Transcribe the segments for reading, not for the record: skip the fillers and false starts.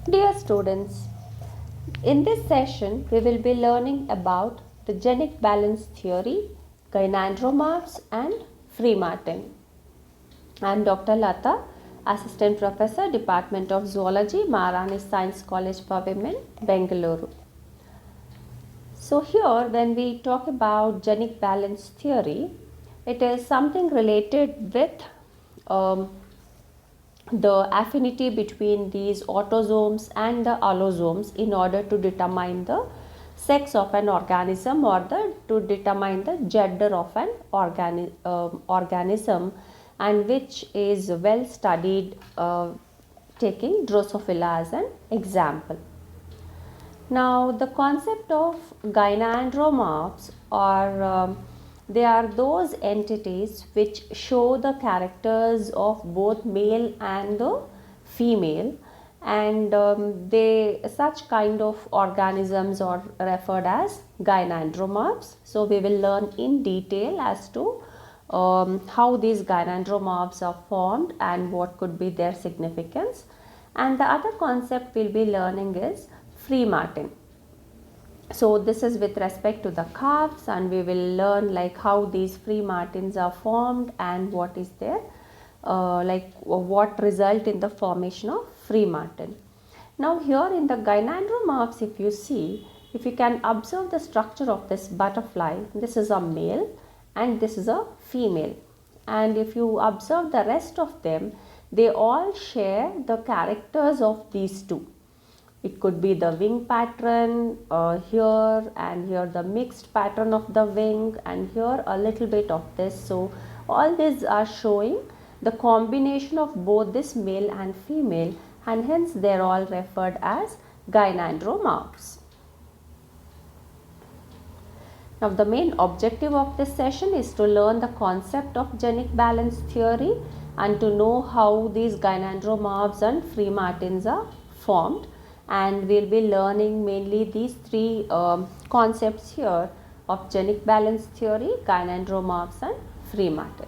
Dear students, in this session we will be learning about the genic balance theory, Gynandromorphs and free Martin. I am Dr. Lata, Assistant Professor, Department of Zoology, Maharani Science College for Women, Bengaluru. So here when we talk about genic balance theory, it is something related with the affinity between these autosomes and the allosomes in order to determine the sex of an organism or to determine the gender of an organism, and which is well studied, taking Drosophila as an example. Now the concept of gynandromorphs they are those entities which show the characters of both male and the female, and such kind of organisms are referred as gynandromorphs. So we will learn in detail as to how these gynandromorphs are formed and what could be their significance. And the other concept we'll be learning is free Martin. So this is with respect to the calves, and we will learn like how these free Martins are formed and what is their what result in the formation of free Martin. Now here in the gynandromorphs, if you can observe the structure of this butterfly, this is a male and this is a female, and if you observe the rest of them, they all share the characters of these two. It could be the wing pattern here, and here the mixed pattern of the wing, and here a little bit of this. So all these are showing the combination of both this male and female, and hence they are all referred as gynandromorphs. Now the main objective of this session is to learn the concept of genic balance theory and to know how these gynandromorphs and free Martins are formed. And we will be learning mainly these three concepts here of genic balance theory, gynandromorphs and free Martin.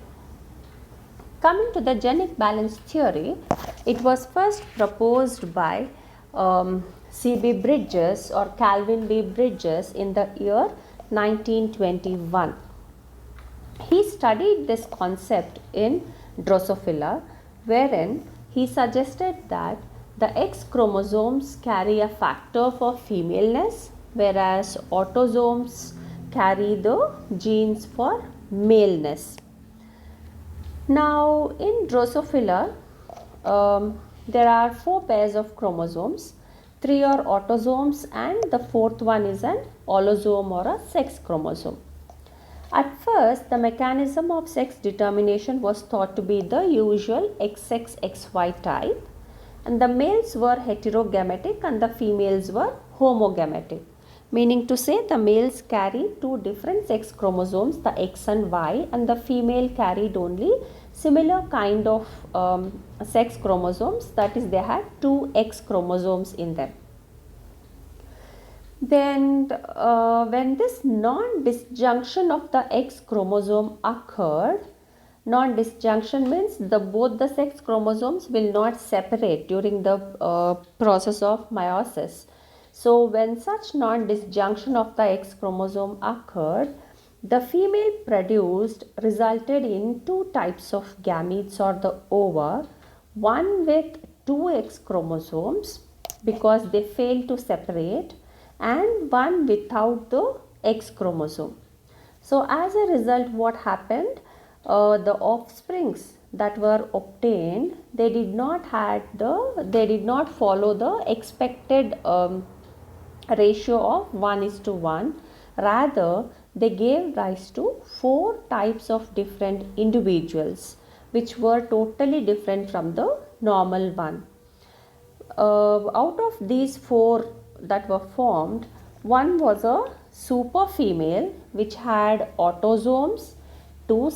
Coming to the genic balance theory, it was first proposed by C.B. Bridges or Calvin B. Bridges in the year 1921. He studied this concept in Drosophila, wherein he suggested that the X chromosomes carry a factor for femaleness, whereas autosomes carry the genes for maleness. Now in Drosophila, there are 4 pairs of chromosomes. 3 are autosomes and the 4th one is an allosome or a sex chromosome. At first, the mechanism of sex determination was thought to be the usual XXXY type, and the males were heterogametic and the females were homogametic, meaning to say the males carry 2 different sex chromosomes, the X and Y, and the female carried only similar kind of sex chromosomes, that is they had 2 X chromosomes in them. Then when this non-disjunction of the X chromosome occurred, non-disjunction means both the sex chromosomes will not separate during the process of meiosis. So when such non-disjunction of the X chromosome occurred, the female produced resulted in 2 types of gametes or the ova, one with 2 X chromosomes because they failed to separate, and one without the X chromosome. So as a result, what happened? The offsprings that were obtained, they did not follow the expected ratio of 1:1. Rather, they gave rise to 4 types of different individuals, which were totally different from the normal one. Out of these 4 that were formed, one was a super female which had autosomes, 2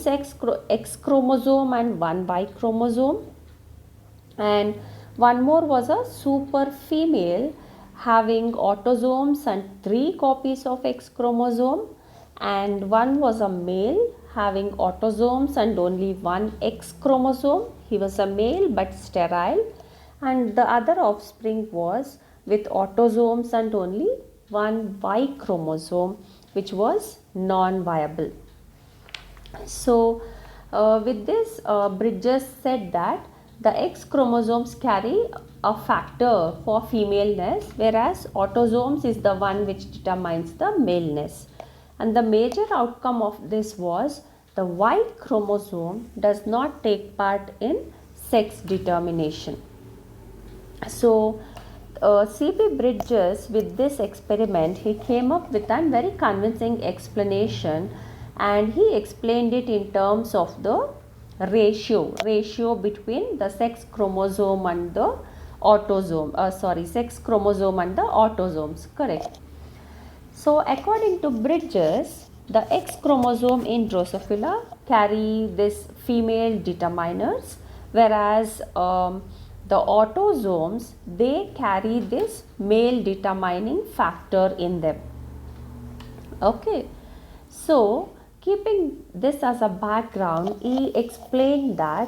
X chromosome and 1 Y chromosome, and one more was a super female having autosomes and 3 copies of X chromosome, and one was a male having autosomes and only 1 X chromosome. He was a male but sterile, and the other offspring was with autosomes and only one Y chromosome, which was non-viable. So with this, Bridges said that the X chromosomes carry a factor for femaleness, whereas autosomes is the one which determines the maleness. And the major outcome of this was the Y chromosome does not take part in sex determination. So C.P. Bridges, with this experiment, he came up with a very convincing explanation, and he explained it in terms of the ratio between the sex chromosome and the sex chromosome and the autosomes, correct. So according to Bridges, the X chromosome in Drosophila carry this female determiners, whereas the autosomes, they carry this male determining factor in them. Okay, so keeping this as a background, he explained that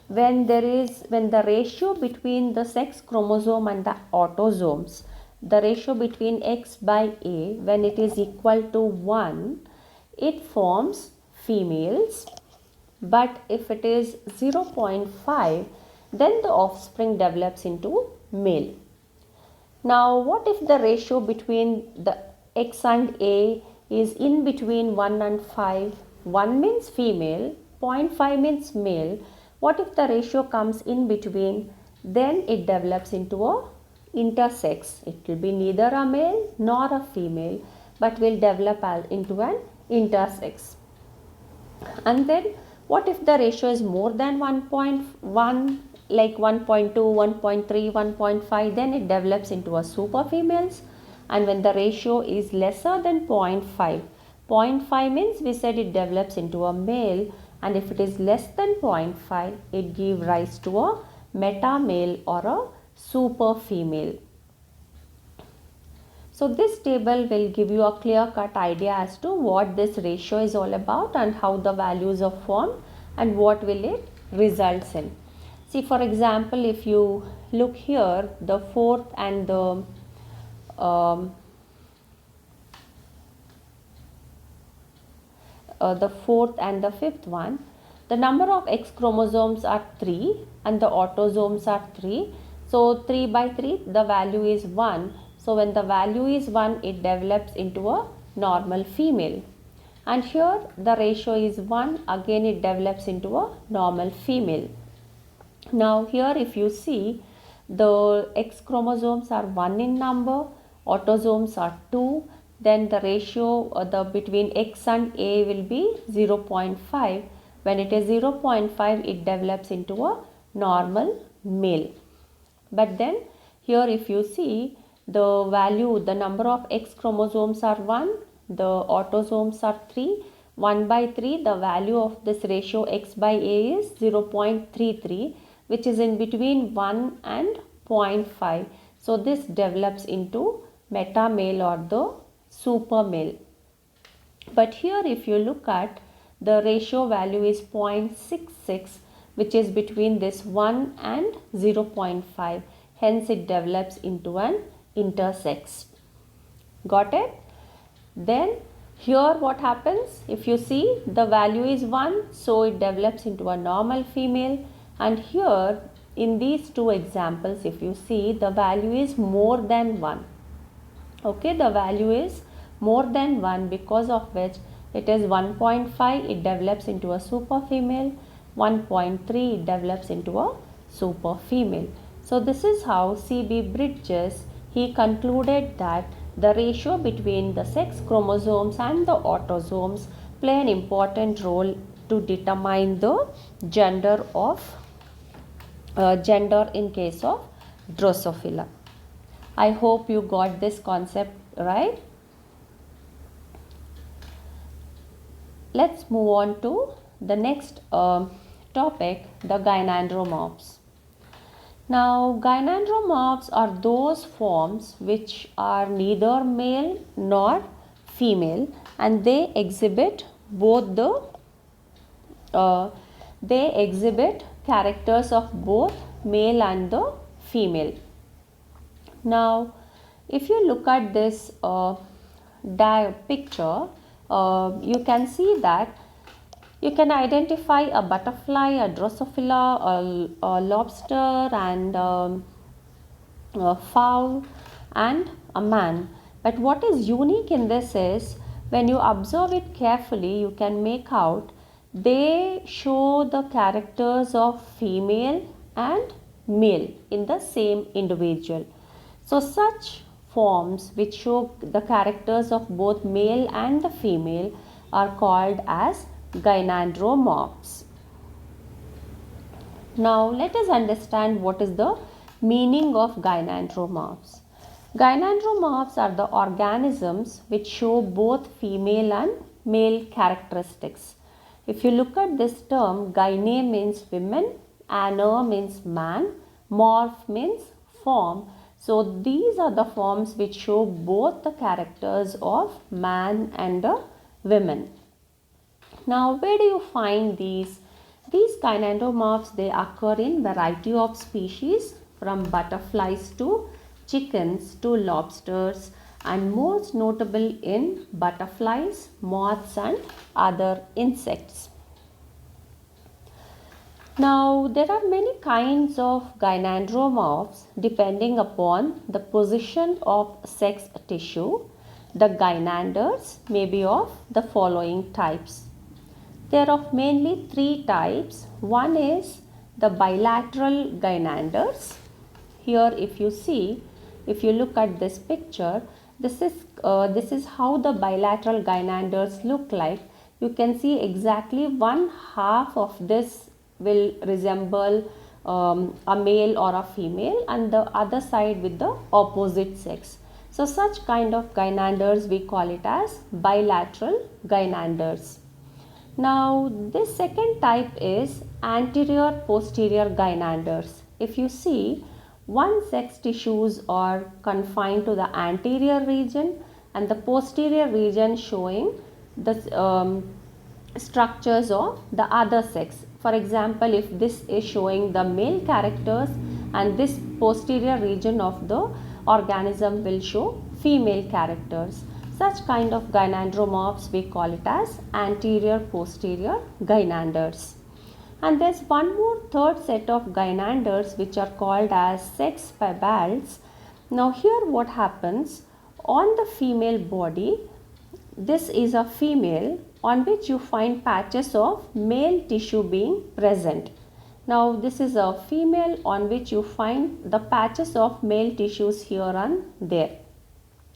when the ratio between the sex chromosome and the autosomes, the ratio between X by A, when it is equal to 1, it forms females, but if it is 0.5, then the offspring develops into male. Now what if the ratio between the X and A is in between 1 and 5? 1 means female, 0.5 means male. What if the ratio comes in between? Then it develops into a intersex. It will be neither a male nor a female, but will develop into an intersex. And then what if the ratio is more than 1.1, like 1.2, 1.3, 1.5, then it develops into a super females. And when the ratio is lesser than 0.5, 0.5 means we said it develops into a male, and if it is less than 0.5, it gives rise to a meta male or a super female. So this table will give you a clear-cut idea as to what this ratio is all about and how the values are formed and what will it results in. See, for example, if you look here, the fourth and the fifth one, the number of X chromosomes are 3 and the autosomes are 3. So 3 by 3, the value is 1. So when the value is 1, it develops into a normal female. And here the ratio is 1, again it develops into a normal female. Now here if you see, the X chromosomes are 1 in number, autosomes are 2, then the ratio between X and A will be 0.5. When it is 0.5, it develops into a normal male. But then here if you see, the value, the number of X chromosomes are 1, the autosomes are 3. 1 by 3, the value of this ratio X by A is 0.33, which is in between 1 and 0.5. So this develops into meta male or the super male. But here if you look at, the ratio value is 0.66, which is between this 1 and 0.5. Hence it develops into an intersex. Got it? Then here what happens? If you see, the value is 1, so it develops into a normal female. And here in these two examples, if you see, the value is more than 1. Okay, the value is more than 1, because of which it is 1.5, it develops into a super female, 1.3, it develops into a super female. So this is how C.B. Bridges, he concluded that the ratio between the sex chromosomes and the autosomes play an important role to determine the gender in case of Drosophila. I hope you got this concept right. Let's move on to the next topic, the gynandromorphs. Now, gynandromorphs are those forms which are neither male nor female, and they exhibit both characters of both male and the female. Now, if you look at this picture, you can see that you can identify a butterfly, a Drosophila, a lobster, and a fowl, and a man. But what is unique in this is, when you observe it carefully, you can make out they show the characters of female and male in the same individual. So such forms which show the characters of both male and the female are called as gynandromorphs. Now let us understand what is the meaning of gynandromorphs. Gynandromorphs are the organisms which show both female and male characteristics. If you look at this term, gyne means women, ana means man, morph means form. So these are the forms which show both the characters of man and the women. Now where do you find these? These gynandromorphs, they occur in variety of species, from butterflies to chickens to lobsters, and most notable in butterflies, moths, and other insects. Now there are many kinds of gynandromorphs depending upon the position of sex tissue. The gynanders may be of the following types. There are of mainly three types. One is the bilateral gynanders. Here if you see, if you look at this picture, this is how the bilateral gynanders look like. You can see exactly one half of this will resemble a male or a female, and the other side with the opposite sex. So such kind of gynanders we call it as bilateral gynanders. Now this second type is anterior posterior gynanders. If you see, one sex tissues are confined to the anterior region and the posterior region showing the structures of the other sex. For example, if this is showing the male characters, and this posterior region of the organism will show female characters. Such kind of gynandromorphs we call it as anterior posterior gynanders. And there's one more third set of gynanders which are called as sex piebald. Now here what happens, on the female body, this is a female on which you find patches of male tissue being present. Now this is a female on which you find the patches of male tissues here and there.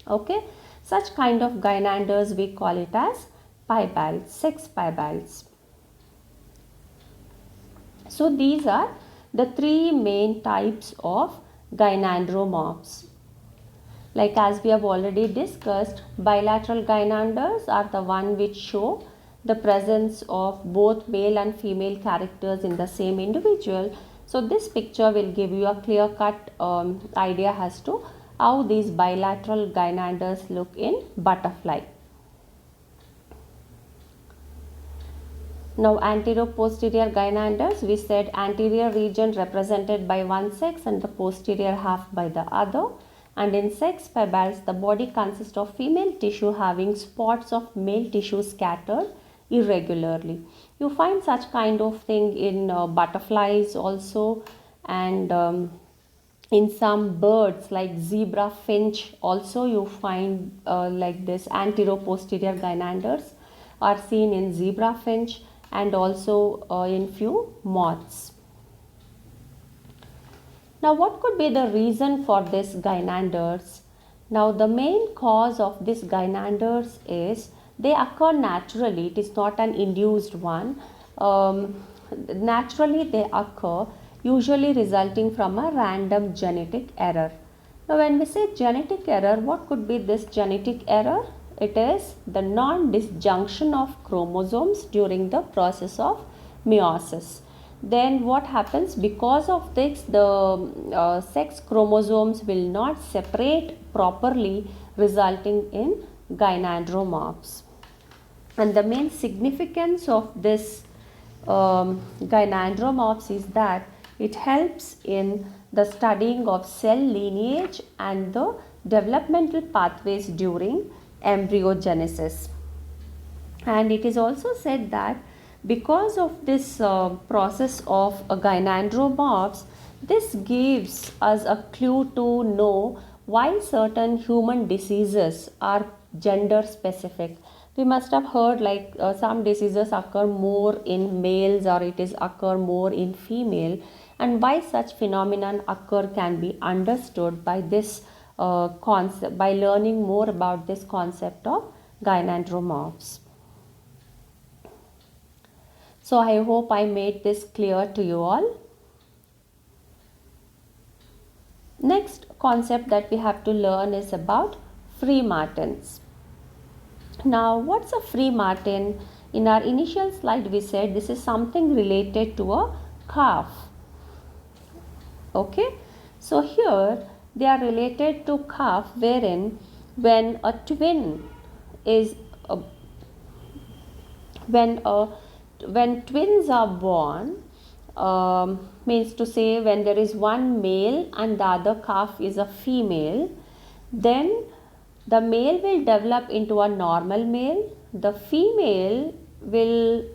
Okay, such kind of gynanders we call it as piebald, sex piebalds. So these are the three main types of gynandromorphs. Like as we have already discussed, bilateral gynanders are the one which show the presence of both male and female characters in the same individual. So this picture will give you a clear-cut idea as to how these bilateral gynanders look in butterfly. Now anterior-posterior gynanders, we said anterior region represented by one sex and the posterior half by the other. And in sex piebalds, the body consists of female tissue having spots of male tissue scattered irregularly. You find such kind of thing in butterflies also, and in some birds like zebra finch also you find like this anterior-posterior gynanders are seen in zebra finch, and also in few moths. Now what could be the reason for this gynanders? Now the main cause of this gynanders is they occur naturally. It is not an induced one. Naturally they occur, usually resulting from a random genetic error. Now when we say genetic error, what could be this genetic error? It is the non-disjunction of chromosomes during the process of meiosis. Then what happens, because of this the sex chromosomes will not separate properly, resulting in gynandromorphs. And the main significance of this gynandromorphs is that it helps in the studying of cell lineage and the developmental pathways during embryogenesis. And it is also said that because of this process of gynandromorphs, this gives us a clue to know why certain human diseases are gender specific. We must have heard like some diseases occur more in males or it is occur more in female, and why such phenomenon occur can be understood by this concept, by learning more about this concept of gynandromorphs. So I hope I made this clear to you all. Next concept that we have to learn is about free martins. Now, what's a free martin? In our initial slide we said this is something related to a calf. Okay, so here they are related to calf, wherein when a twin is when twins are born, means to say when there is one male and the other calf is a female, then the male will develop into a normal male, the female will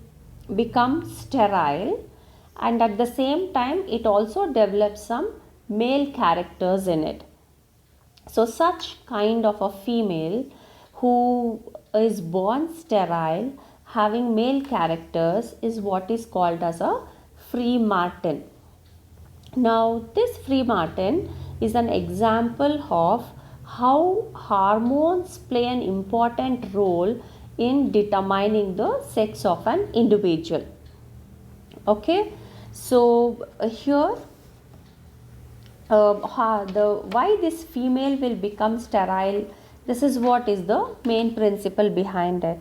become sterile, and at the same time it also develops some male characters in it. So such kind of a female who is born sterile having male characters is what is called as a free martin. Now this free martin is an example of how hormones play an important role in determining the sex of an individual. Okay, so here why this female will become sterile, this is what is the main principle behind it.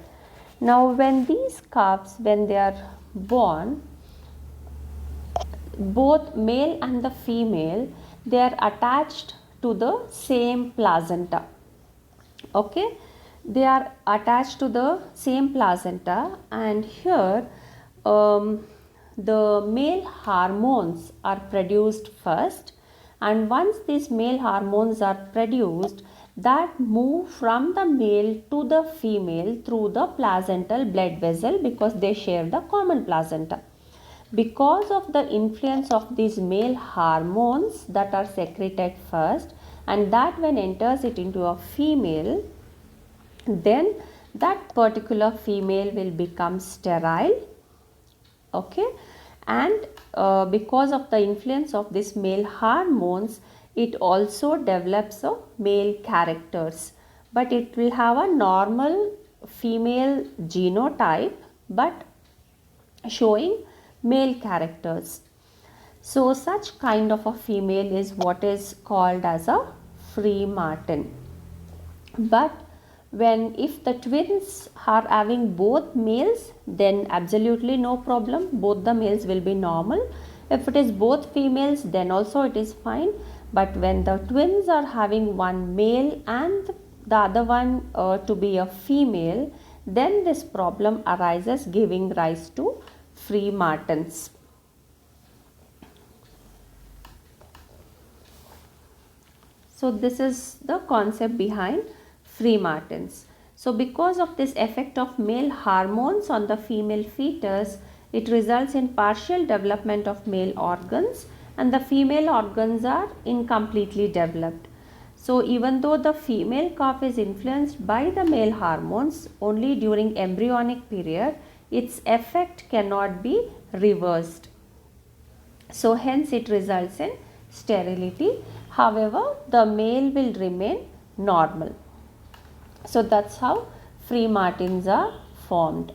Now when these calves, when they are born, both male and the female, they are attached to the same placenta. Okay, they are attached to the same placenta, and here the male hormones are produced first, and once these male hormones are produced, that move from the male to the female through the placental blood vessel, because they share the common placenta. Because of the influence of these male hormones that are secreted first, and that when enters it into a female, then that particular female will become sterile. Okay, and because of the influence of this male hormones, it also develops a male characters, but it will have a normal female genotype but showing male characters. So such kind of a female is what is called as a free martin. But when if the twins are having both males, then absolutely no problem, both the males will be normal. If it is both females, then also it is fine. But when the twins are having one male and the other one to be a female, then this problem arises, giving rise to free martins. So this is the concept behind free martins. So because of this effect of male hormones on the female fetus, it results in partial development of male organs, and the female organs are incompletely developed. So even though the female calf is influenced by the male hormones only during embryonic period, its effect cannot be reversed. So hence it results in sterility. However, the male will remain normal. So that's how free martins are formed.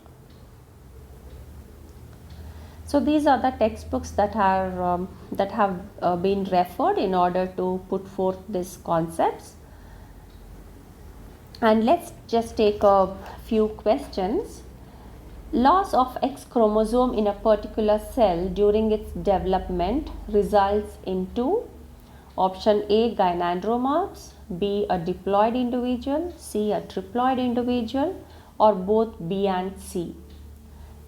So these are the textbooks that are that have been referred in order to put forth these concepts. And let's just take a few questions. Loss of X chromosome in a particular cell during its development results into option A, gynandromorphs, B, a diploid individual, C, a triploid individual, or both B and C.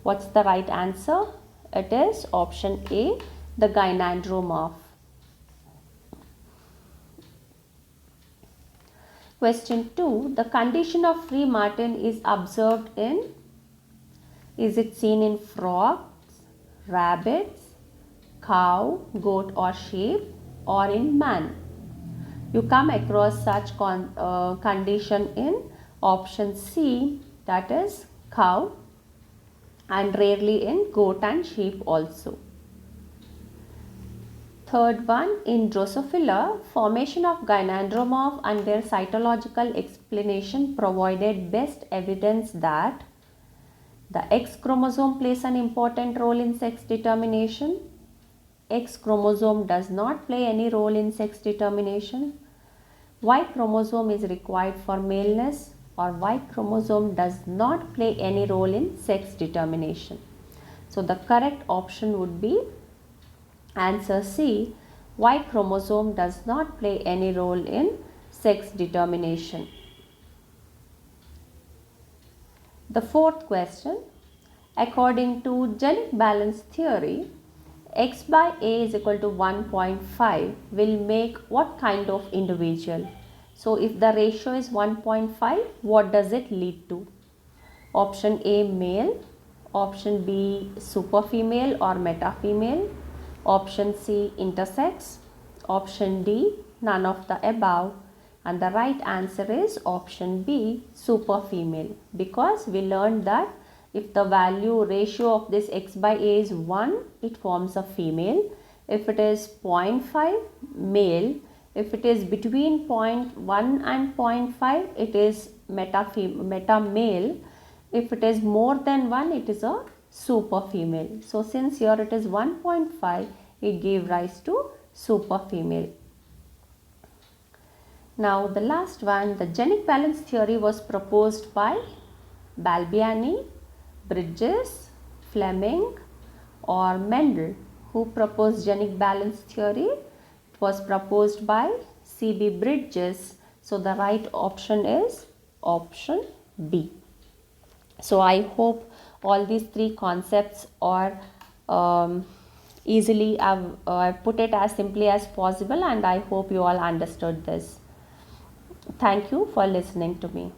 What's the right answer? It is option A, the gynandromorph. Question 2. The condition of free martin is observed in, is it seen in frogs, rabbits, cow, goat or sheep, or in man? You come across such condition in option C, that is cow, and rarely in goat and sheep also. Third one, in Drosophila, formation of gynandromorph and their cytological explanation provided best evidence that the X chromosome plays an important role in sex determination. X chromosome does not play any role in sex determination. Y chromosome is required for maleness, or Y chromosome does not play any role in sex determination. So the correct option would be answer C. Y chromosome does not play any role in sex determination. The fourth question, according to Genic balance theory, X by A is equal to 1.5 will make what kind of individual? So if the ratio is 1.5, what does it lead to? Option A, male. Option B, super female or meta female. Option C, intersex. Option D, none of the above. And the right answer is option B, super female, because we learned that if the value ratio of this X by A is 1, it forms a female. If it is 0.5, male. If it is between 0.1 and 0.5, it is meta male. If it is more than 1, it is a super female. So since here it is 1.5, it gave rise to super female. Now the last one, the Genic balance theory was proposed by Balbiani, Bridges, Fleming or Mendel. Who proposed Genic balance theory? It was proposed by C.B. Bridges. So the right option is option B. So I hope all these three concepts are easily, I've put it as simply as possible, and I hope you all understood this. Thank you for listening to me.